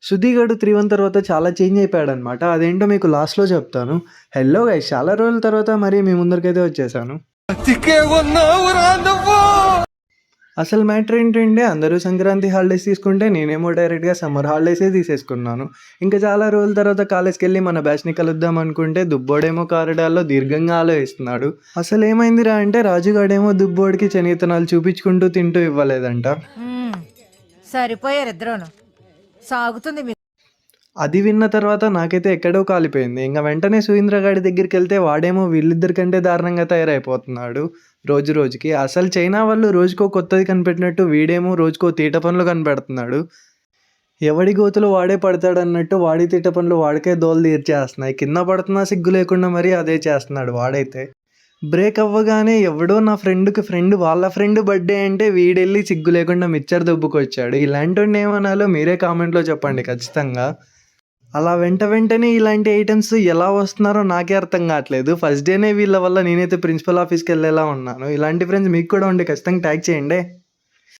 సుధీగాడు 3-1 తర్వాత చాలా చేంజ్ అయిపోయాడనమాట. అదేంటో మీకు లాస్ట్‌లో చెప్తాను. Hello guys! చాలా రోజుల తర్వాత మరి మీ ముందరికైతే వచ్చేసాను. అసలు మ్యాటర్ ఏంటంటే అందరూ సంక్రాంతి హాలిడేస్ తీసుకుంటే నేనేమో డైరెక్ట్‌గా సమ్మర్ హాలిడేసే తీసేసుకున్నాను. ఇంకా చాలా రోజుల తర్వాత కాలేజ్‌కెళ్ళి మన బ్యాచ్‌ని కలుద్దాం అనుకుంటే దుబ్బోడేమో కారిడార్‌లో దీర్ఘంగా ఆలోచిస్తున్నాడు. అసలేమైందిరా అంటే రాజుగాడేమో దుబ్బోడికి శనివిత్తనాలు చూపించుకుంటూ తింటూ ఇవ్వలేదంట. సరిపోయారు ఇద్దరును. సాగుతుంది మీ అది విన్న తర్వాత నాకైతే ఎక్కడో కాలిపోయింది. ఇంక వెంటనే సుహీంద్ర గాడి దగ్గరికెళ్తే వాడేమో వీళ్ళిద్దరి కంటే దారుణంగా తయారైపోతున్నాడు రోజు రోజుకి. అసలు చైనా వాళ్ళు రోజుకో కొత్తది కనిపెట్టినట్టు వీడేమో రోజుకో తీట పనులు కనిపెడుతున్నాడు. ఎవడి గోతులో వాడే పడతాడన్నట్టు వాడి తీట పనులు వాడికే దోలు తీర్చేస్తున్నాయి. కింద పడుతున్నా సిగ్గు లేకుండా మరీ అదే చేస్తున్నాడు వాడైతే. బ్రేక్ అవ్వగానే ఎవడో నా ఫ్రెండ్ వాళ్ళ ఫ్రెండ్ బర్త్డే అంటే వీడెళ్ళి సిగ్గు లేకుండా మిక్చర్ దుబ్బుకొచ్చాడు. ఇలాంటోడిని ఏమనాలో మీరే కామెంట్‌లో చెప్పండి ఖచ్చితంగా. అలా వెంటనే ఇలాంటి ఐటెమ్స్ ఎలా వస్తున్నారో నాకే అర్థం కావట్లేదు. ఫస్ట్ డేనే వీళ్ళ వల్ల నేనైతే ప్రిన్సిపల్ ఆఫీస్‌కెళ్ళేలా ఉన్నాను. ఇలాంటి ఫ్రెండ్స్ మీకు కూడా ఉంటే ఖచ్చితంగా ట్యాగ్ చేయండి.